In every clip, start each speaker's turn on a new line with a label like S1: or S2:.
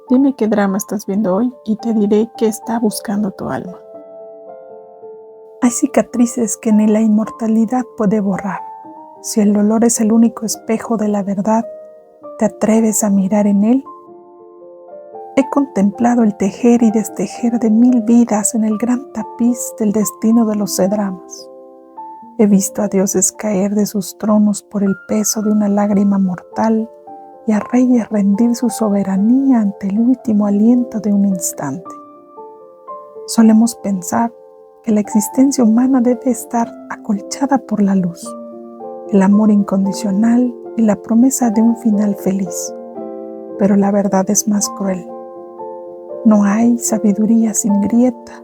S1: Dime qué drama estás viendo hoy y te diré qué está buscando tu alma. Hay cicatrices que ni la inmortalidad puede borrar. Si el dolor es el único espejo de la verdad, ¿te atreves a mirar en él? He contemplado el tejer y destejer de 1000 vidas en el gran tapiz del destino de los C-dramas. He visto a dioses caer de sus tronos por el peso de una lágrima mortal y a reyes rendir su soberanía ante el último aliento de un instante. Solemos pensar que la existencia humana debe estar acolchada por la luz, el amor incondicional y la promesa de un final feliz. Pero la verdad es más cruel. No hay sabiduría sin grieta,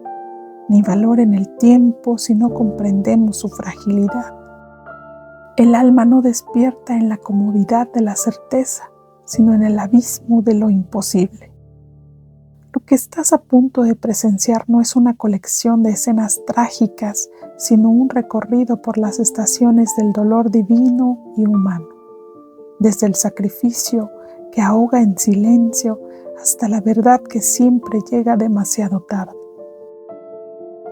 S1: ni valor en el tiempo si no comprendemos su fragilidad. El alma no despierta en la comodidad de la certeza, sino en el abismo de lo imposible. Lo que estás a punto de presenciar no es una colección de escenas trágicas, sino un recorrido por las estaciones del dolor divino y humano, desde el sacrificio que ahoga en silencio hasta la verdad que siempre llega demasiado tarde.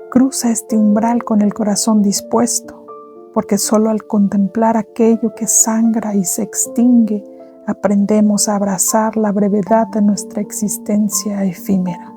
S1: Cruza este umbral con el corazón dispuesto, porque solo al contemplar aquello que sangra y se extingue, aprendemos a abrazar la brevedad de nuestra existencia efímera.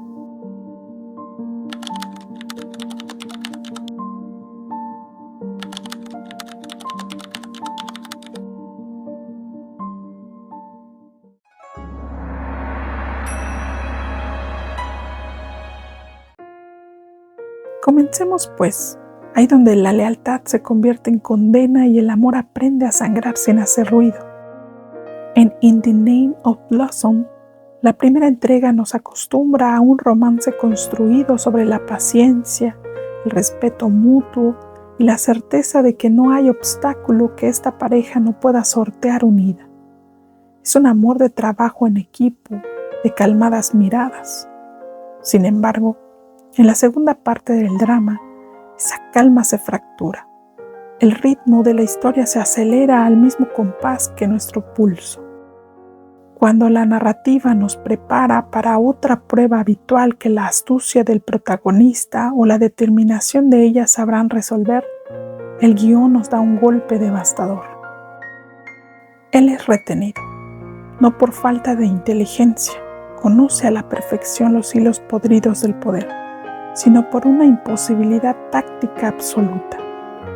S1: Comencemos pues, ahí donde la lealtad se convierte en condena y el amor aprende a sangrar sin hacer ruido. En In the Name of Blossom, la primera entrega nos acostumbra a un romance construido sobre la paciencia, el respeto mutuo y la certeza de que no hay obstáculo que esta pareja no pueda sortear unida. Es un amor de trabajo en equipo, de calmadas miradas. Sin embargo, en la segunda parte del drama, esa calma se fractura. El ritmo de la historia se acelera al mismo compás que nuestro pulso. Cuando la narrativa nos prepara para otra prueba habitual que la astucia del protagonista o la determinación de ella sabrán resolver, el guión nos da un golpe devastador. Él es retenido, no por falta de inteligencia, conoce a la perfección los hilos podridos del poder, sino por una imposibilidad táctica absoluta.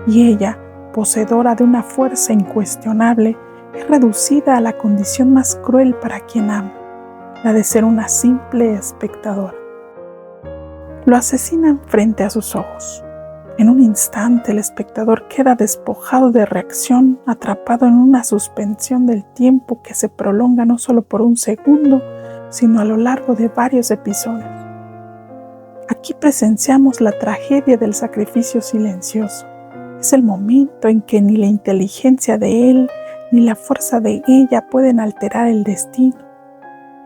S1: Y ella, poseedora de una fuerza incuestionable, es reducida a la condición más cruel para quien ama, la de ser una simple espectadora. Lo asesinan frente a sus ojos. En un instante el espectador queda despojado de reacción, atrapado en una suspensión del tiempo que se prolonga no solo por un segundo, sino a lo largo de varios episodios. Aquí presenciamos la tragedia del sacrificio silencioso. Es el momento en que ni la inteligencia de él ni la fuerza de ella pueden alterar el destino.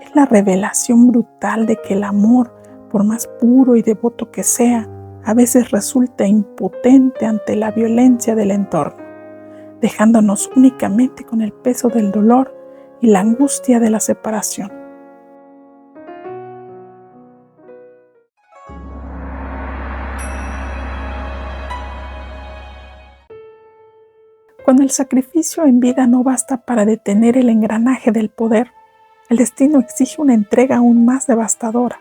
S1: Es la revelación brutal de que el amor, por más puro y devoto que sea, a veces resulta impotente ante la violencia del entorno, dejándonos únicamente con el peso del dolor y la angustia de la separación. Cuando el sacrificio en vida no basta para detener el engranaje del poder, el destino exige una entrega aún más devastadora.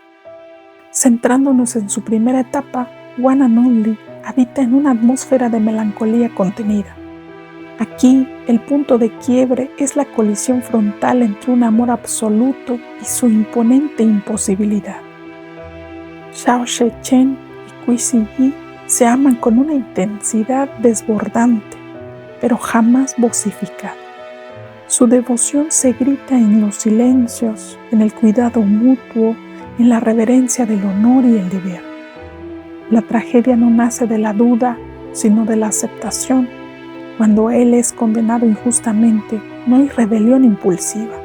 S1: Centrándonos en su primera etapa, One and Only habita en una atmósfera de melancolía contenida. Aquí, el punto de quiebre es la colisión frontal entre un amor absoluto y su imponente imposibilidad. Xiao She-chen y Kui Si-yi se aman con una intensidad desbordante, pero jamás vocificada. Su devoción se grita en los silencios, en el cuidado mutuo, en la reverencia del honor y el deber. La tragedia no nace de la duda, sino de la aceptación. Cuando él es condenado injustamente, no hay rebelión impulsiva.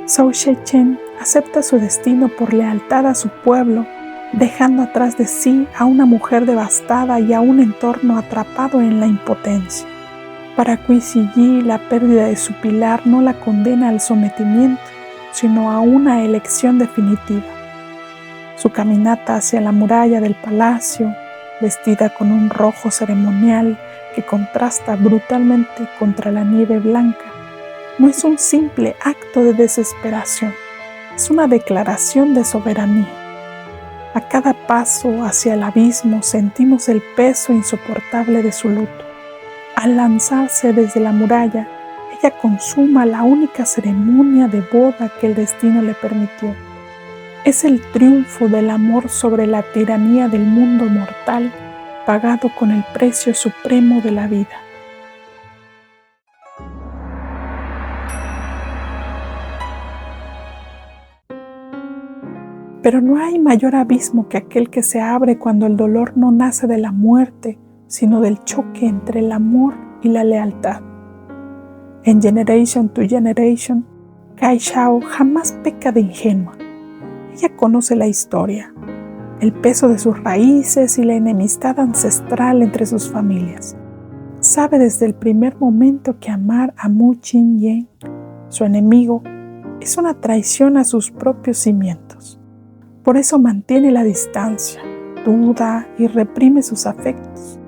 S1: Xiao She-chen acepta su destino por lealtad a su pueblo, dejando atrás de sí a una mujer devastada y a un entorno atrapado en la impotencia. Para Kui Si-yi, la pérdida de su pilar no la condena al sometimiento, sino a una elección definitiva. Su caminata hacia la muralla del palacio, vestida con un rojo ceremonial que contrasta brutalmente contra la nieve blanca, no es un simple acto de desesperación, es una declaración de soberanía. A cada paso hacia el abismo sentimos el peso insoportable de su luto. Al lanzarse desde la muralla, ella consuma la única ceremonia de boda que el destino le permitió. Es el triunfo del amor sobre la tiranía del mundo mortal, pagado con el precio supremo de la vida. Pero no hay mayor abismo que aquel que se abre cuando el dolor no nace de la muerte, sino del choque entre el amor y la lealtad. En Generation to Generation, Kai Xiao jamás peca de ingenua. Ella conoce la historia, el peso de sus raíces y la enemistad ancestral entre sus familias. Sabe desde el primer momento que amar a Mu Qingyang, su enemigo, es una traición a sus propios cimientos. Por eso mantiene la distancia, duda y reprime sus afectos,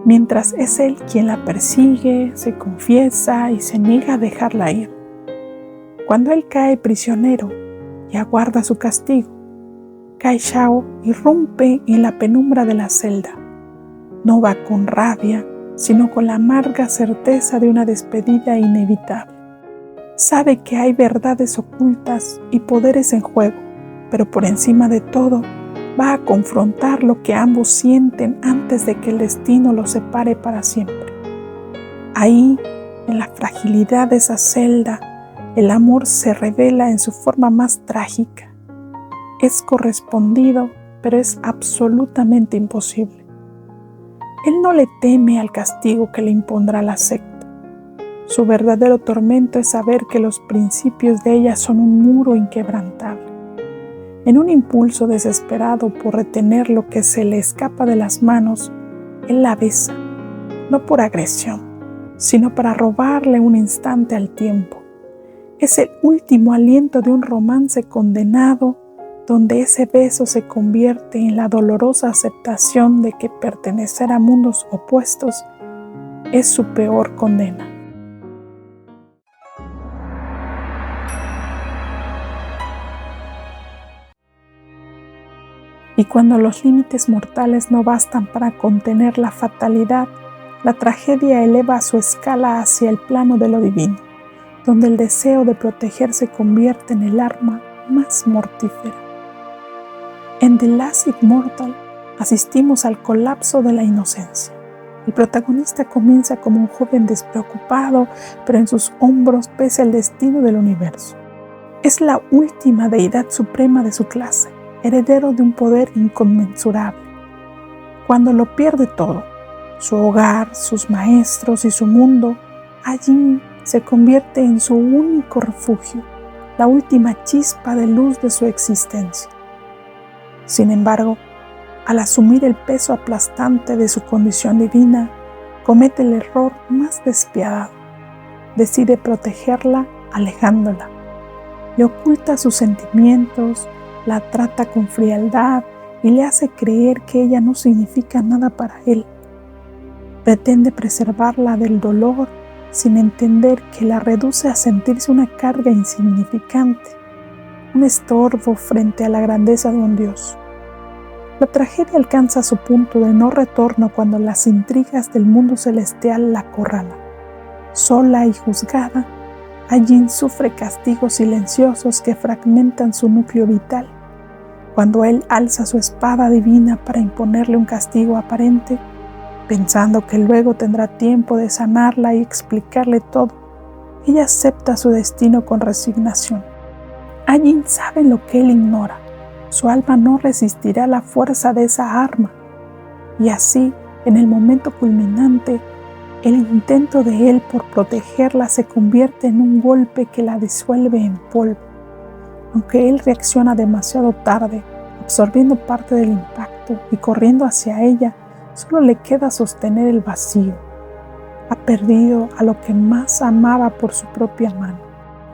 S1: mientras es él quien la persigue, se confiesa y se niega a dejarla ir. Cuando él cae prisionero y aguarda su castigo, Kai Xiao irrumpe en la penumbra de la celda. No va con rabia, sino con la amarga certeza de una despedida inevitable. Sabe que hay verdades ocultas y poderes en juego, pero por encima de todo, va a confrontar lo que ambos sienten antes de que el destino los separe para siempre. Ahí, en la fragilidad de esa celda, el amor se revela en su forma más trágica. Es correspondido, pero es absolutamente imposible. Él no le teme al castigo que le impondrá la secta. Su verdadero tormento es saber que los principios de ella son un muro inquebrantable. En un impulso desesperado por retener lo que se le escapa de las manos, él la besa, no por agresión, sino para robarle un instante al tiempo. Es el último aliento de un romance condenado, donde ese beso se convierte en la dolorosa aceptación de que pertenecer a mundos opuestos es su peor condena. Y cuando los límites mortales no bastan para contener la fatalidad, la tragedia eleva su escala hacia el plano de lo divino, donde el deseo de proteger se convierte en el arma más mortífera. En The Last Immortal asistimos al colapso de la inocencia. El protagonista comienza como un joven despreocupado, pero en sus hombros pesa el destino del universo. Es la última deidad suprema de su clase, heredero de un poder inconmensurable. Cuando lo pierde todo, su hogar, sus maestros y su mundo, allí se convierte en su único refugio, la última chispa de luz de su existencia. Sin embargo, al asumir el peso aplastante de su condición divina, comete el error más despiadado. Decide protegerla alejándola. Le oculta sus sentimientos, la trata con frialdad y le hace creer que ella no significa nada para él. Pretende preservarla del dolor sin entender que la reduce a sentirse una carga insignificante, un estorbo frente a la grandeza de un dios. La tragedia alcanza su punto de no retorno cuando las intrigas del mundo celestial la acorralan. Sola y juzgada, Ajin sufre castigos silenciosos que fragmentan su núcleo vital. Cuando él alza su espada divina para imponerle un castigo aparente, pensando que luego tendrá tiempo de sanarla y explicarle todo, ella acepta su destino con resignación. Ajin sabe lo que él ignora. Su alma no resistirá la fuerza de esa arma. Y así, en el momento culminante, el intento de él por protegerla se convierte en un golpe que la disuelve en polvo. Aunque él reacciona demasiado tarde, absorbiendo parte del impacto y corriendo hacia ella, solo le queda sostener el vacío. Ha perdido a lo que más amaba por su propia mano.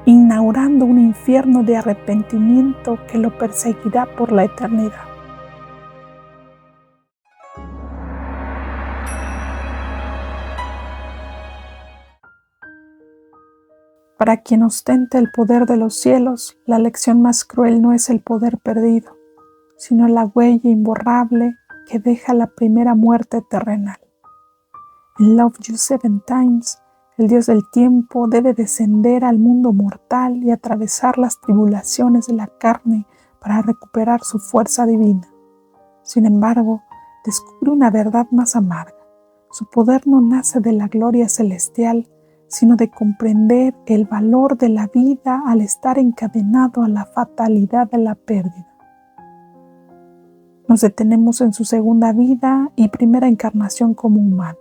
S1: inaugurando un infierno de arrepentimiento que lo perseguirá por la eternidad. Para quien ostenta el poder de los cielos, la lección más cruel no es el poder perdido, sino la huella imborrable que deja la primera muerte terrenal. En Love You 7 Times, el Dios del tiempo debe descender al mundo mortal y atravesar las tribulaciones de la carne para recuperar su fuerza divina. Sin embargo, descubre una verdad más amarga. Su poder no nace de la gloria celestial, sino de comprender el valor de la vida al estar encadenado a la fatalidad de la pérdida. Nos detenemos en su segunda vida y primera encarnación como humano.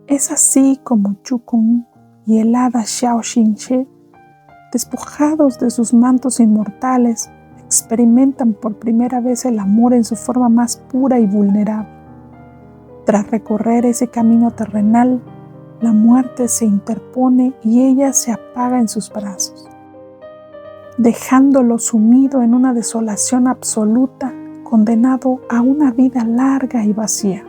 S1: Es así como Chu Kung y el hada Xiao Xinche, despojados de sus mantos inmortales, experimentan por primera vez el amor en su forma más pura y vulnerable. Tras recorrer ese camino terrenal, la muerte se interpone y ella se apaga en sus brazos, dejándolo sumido en una desolación absoluta, condenado a una vida larga y vacía.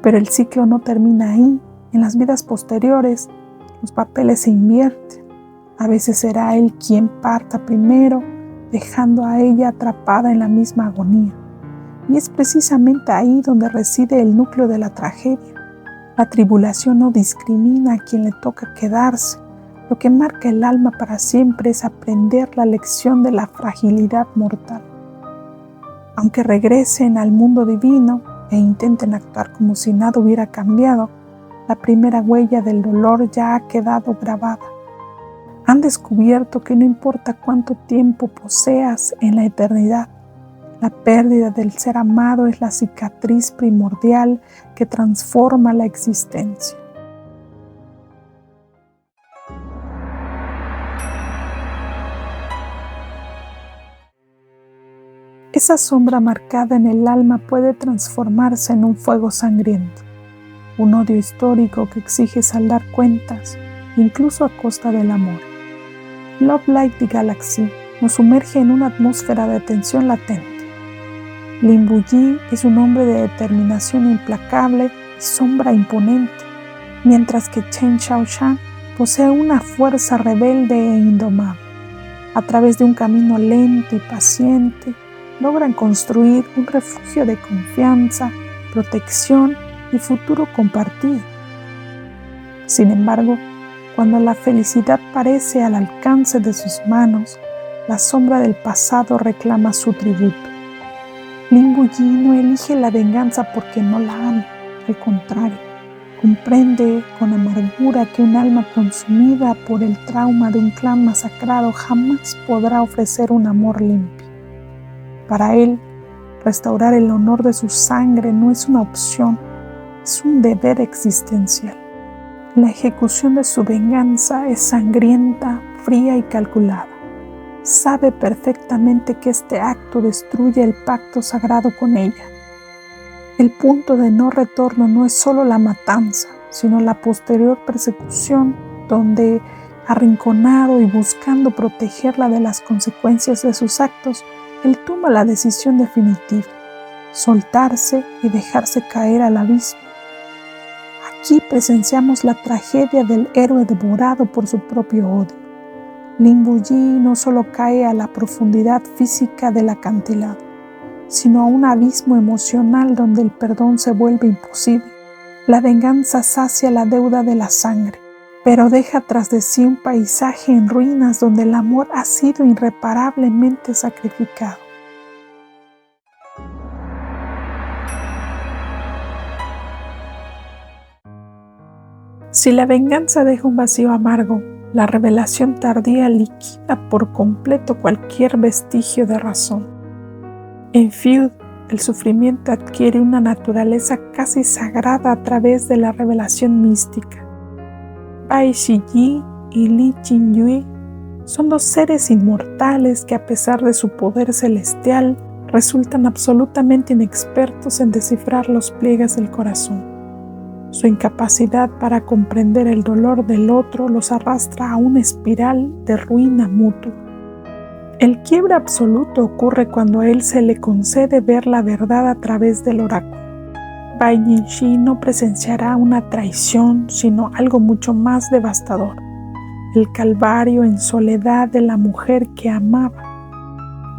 S1: Pero el ciclo no termina ahí. En las vidas posteriores, los papeles se invierten. A veces será él quien parta primero, dejando a ella atrapada en la misma agonía. Y es precisamente ahí donde reside el núcleo de la tragedia. La tribulación no discrimina a quien le toca quedarse. Lo que marca el alma para siempre es aprender la lección de la fragilidad mortal. Aunque regresen al mundo divino e intenten actuar como si nada hubiera cambiado, la primera huella del dolor ya ha quedado grabada. Han descubierto que no importa cuánto tiempo poseas en la eternidad, la pérdida del ser amado es la cicatriz primordial que transforma la existencia. Esa sombra marcada en el alma puede transformarse en un fuego sangriento, un odio histórico que exige saldar cuentas, incluso a costa del amor. Love Like the Galaxy nos sumerge en una atmósfera de tensión latente. Lin Buyi es un hombre de determinación implacable y sombra imponente, mientras que Chen Xiaoshan posee una fuerza rebelde e indomable. A través de un camino lento y paciente, logran construir un refugio de confianza, protección y futuro compartido. Sin embargo, cuando la felicidad parece al alcance de sus manos, la sombra del pasado reclama su tributo. Lin Buyi no elige la venganza porque no la ama, al contrario, comprende con amargura que un alma consumida por el trauma de un clan masacrado jamás podrá ofrecer un amor limpio. Para él, restaurar el honor de su sangre no es una opción, es un deber existencial. La ejecución de su venganza es sangrienta, fría y calculada. Sabe perfectamente que este acto destruye el pacto sagrado con ella. El punto de no retorno no es solo la matanza, sino la posterior persecución, donde, arrinconado y buscando protegerla de las consecuencias de sus actos, él toma la decisión definitiva: soltarse y dejarse caer al abismo. Aquí presenciamos la tragedia del héroe devorado por su propio odio. Lin Buyi no solo cae a la profundidad física del acantilado, sino a un abismo emocional donde el perdón se vuelve imposible. La venganza sacia la deuda de la sangre, pero deja tras de sí un paisaje en ruinas donde el amor ha sido irreparablemente sacrificado. Si la venganza deja un vacío amargo, la revelación tardía liquida por completo cualquier vestigio de razón. En Feud, el sufrimiento adquiere una naturaleza casi sagrada a través de la revelación mística. Bai Shiyi y Li Qingyue son dos seres inmortales que, a pesar de su poder celestial, resultan absolutamente inexpertos en descifrar los pliegues del corazón. Su incapacidad para comprender el dolor del otro los arrastra a una espiral de ruina mutua. El quiebre absoluto ocurre cuando a él se le concede ver la verdad a través del oráculo. Bai Jingshi no presenciará una traición, sino algo mucho más devastador: el calvario en soledad de la mujer que amaba.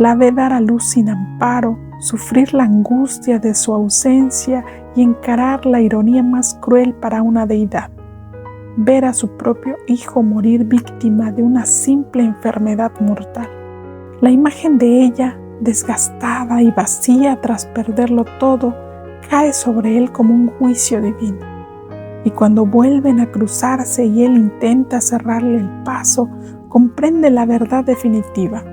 S1: La ve dar a luz sin amparo, sufrir la angustia de su ausencia y encarar la ironía más cruel para una deidad: ver a su propio hijo morir víctima de una simple enfermedad mortal. La imagen de ella, desgastada y vacía tras perderlo todo, cae sobre él como un juicio divino. Y cuando vuelven a cruzarse y él intenta cerrarle el paso, comprende la verdad definitiva.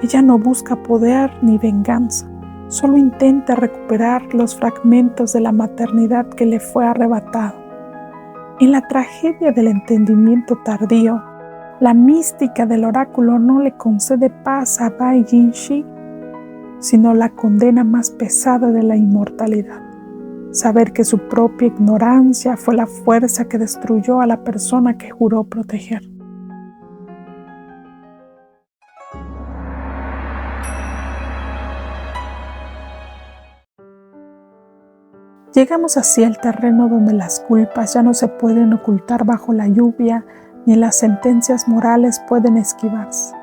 S1: Ella no busca poder ni venganza, solo intenta recuperar los fragmentos de la maternidad que le fue arrebatado. En la tragedia del entendimiento tardío, la mística del oráculo no le concede paz a Bai Jingshi, sino la condena más pesada de la inmortalidad: saber que su propia ignorancia fue la fuerza que destruyó a la persona que juró proteger. Llegamos así al terreno donde las culpas ya no se pueden ocultar bajo la lluvia, ni las sentencias morales pueden esquivarse.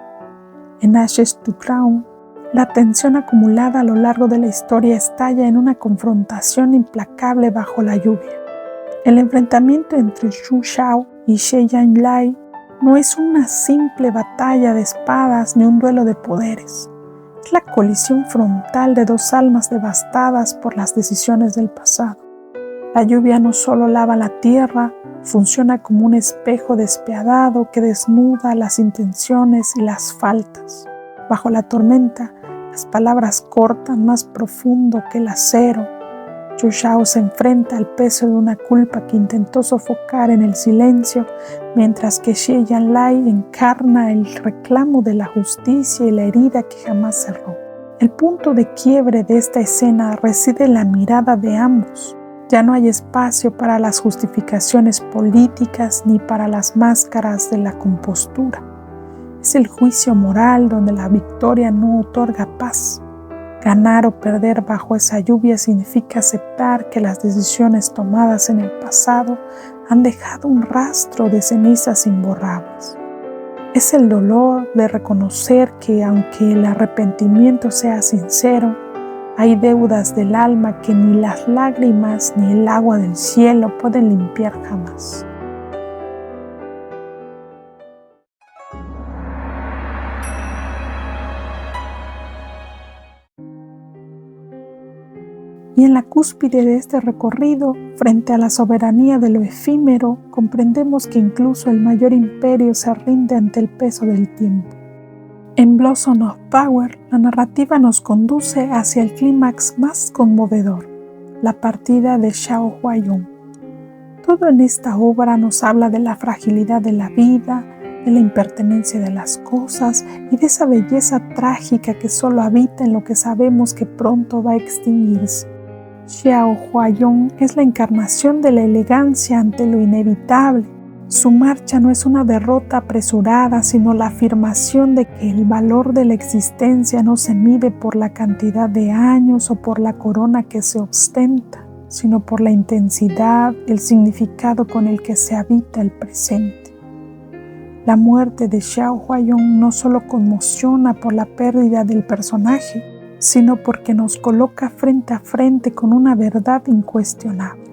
S1: En Ashes to Crown, la tensión acumulada a lo largo de la historia estalla en una confrontación implacable bajo la lluvia. El enfrentamiento entre Xu Shao y Xie Yanlai no es una simple batalla de espadas ni un duelo de poderes. Es la colisión frontal de dos almas devastadas por las decisiones del pasado. La lluvia no solo lava la tierra, funciona como un espejo despiadado que desnuda las intenciones y las faltas. Bajo la tormenta, las palabras cortan más profundo que el acero. Xu Shao se enfrenta al peso de una culpa que intentó sofocar en el silencio, mientras que Xie Yanlai encarna el reclamo de la justicia y la herida que jamás cerró. El punto de quiebre de esta escena reside en la mirada de ambos. Ya no hay espacio para las justificaciones políticas ni para las máscaras de la compostura. Es el juicio moral donde la victoria no otorga paz. Ganar o perder bajo esa lluvia significa aceptar que las decisiones tomadas en el pasado han dejado un rastro de cenizas imborrables. Es el dolor de reconocer que, aunque el arrepentimiento sea sincero, hay deudas del alma que ni las lágrimas ni el agua del cielo pueden limpiar jamás. Y en la cúspide de este recorrido, frente a la soberanía de lo efímero, comprendemos que incluso el mayor imperio se rinde ante el peso del tiempo. En Blossom of Power, la narrativa nos conduce hacia el clímax más conmovedor: la partida de Xiao Huayong. Todo en esta obra nos habla de la fragilidad de la vida, de la impertenencia de las cosas y de esa belleza trágica que solo habita en lo que sabemos que pronto va a extinguirse. Xiao Huayong es la encarnación de la elegancia ante lo inevitable. Su marcha no es una derrota apresurada, sino la afirmación de que el valor de la existencia no se mide por la cantidad de años o por la corona que se ostenta, sino por la intensidad, el significado con el que se habita el presente. La muerte de Xiao Huayong no solo conmociona por la pérdida del personaje, sino porque nos coloca frente a frente con una verdad incuestionable.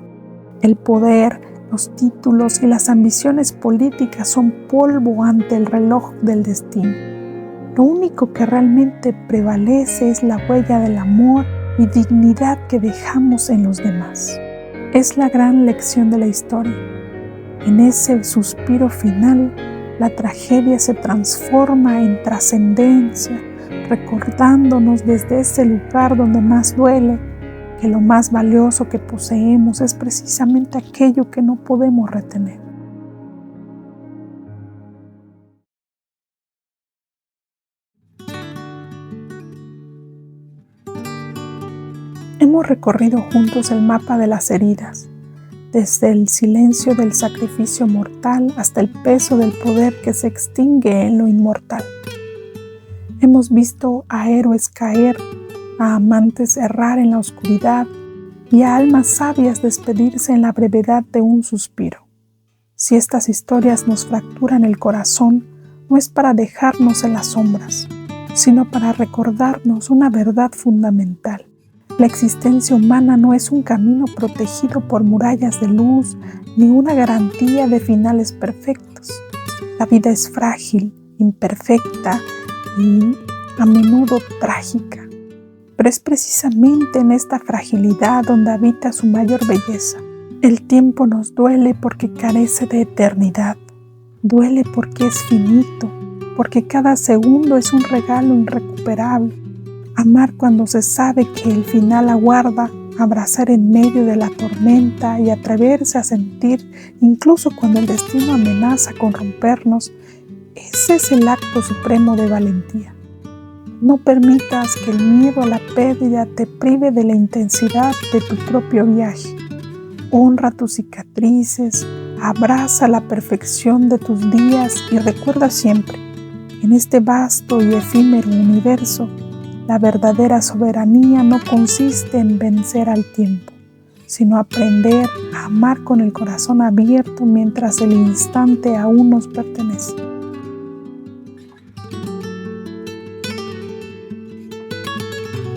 S1: El poder, los títulos y las ambiciones políticas son polvo ante el reloj del destino. Lo único que realmente prevalece es la huella del amor y dignidad que dejamos en los demás. Es la gran lección de la historia. En ese suspiro final, la tragedia se transforma en trascendencia, recordándonos desde ese lugar donde más duele que lo más valioso que poseemos es precisamente aquello que no podemos retener. Hemos recorrido juntos el mapa de las heridas, desde el silencio del sacrificio mortal hasta el peso del poder que se extingue en lo inmortal. Hemos visto a héroes caer, a amantes errar en la oscuridad y a almas sabias despedirse en la brevedad de un suspiro. Si estas historias nos fracturan el corazón, no es para dejarnos en las sombras, sino para recordarnos una verdad fundamental. La existencia humana no es un camino protegido por murallas de luz ni una garantía de finales perfectos. La vida es frágil, imperfecta y a menudo trágica. Pero es precisamente en esta fragilidad donde habita su mayor belleza. El tiempo nos duele porque carece de eternidad. Duele porque es finito, porque cada segundo es un regalo irrecuperable. Amar cuando se sabe que el final aguarda, abrazar en medio de la tormenta y atreverse a sentir, incluso cuando el destino amenaza con rompernos, ese es el acto supremo de valentía. No permitas que el miedo a la pérdida te prive de la intensidad de tu propio viaje. Honra tus cicatrices, abraza la perfección de tus días y recuerda siempre, en este vasto y efímero universo, la verdadera soberanía no consiste en vencer al tiempo, sino aprender a amar con el corazón abierto mientras el instante aún nos pertenece.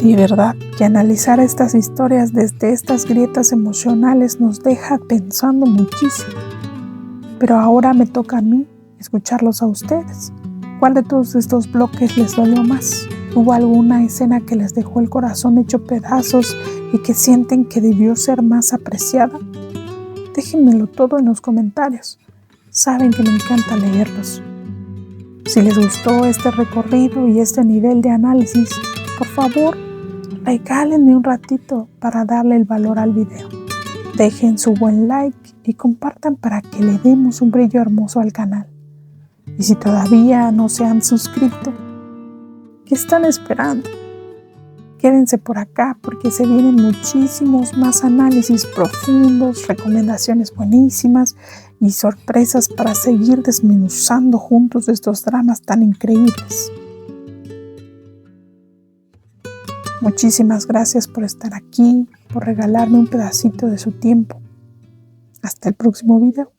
S1: De verdad que analizar estas historias desde estas grietas emocionales nos deja pensando muchísimo. Pero ahora me toca a mí escucharlos a ustedes. ¿Cuál de todos estos bloques les dolió más? ¿Hubo alguna escena que les dejó el corazón hecho pedazos y que sienten que debió ser más apreciada? Déjenmelo todo en los comentarios. Saben que me encanta leerlos. Si les gustó este recorrido y este nivel de análisis, por favor, regálenme un ratito para darle el valor al video. Dejen su buen like y compartan para que le demos un brillo hermoso al canal. Y si todavía no se han suscrito, ¿qué están esperando? Quédense por acá porque se vienen muchísimos más análisis profundos, recomendaciones buenísimas y sorpresas para seguir desmenuzando juntos estos dramas tan increíbles. Muchísimas gracias por estar aquí, por regalarme un pedacito de su tiempo. Hasta el próximo video.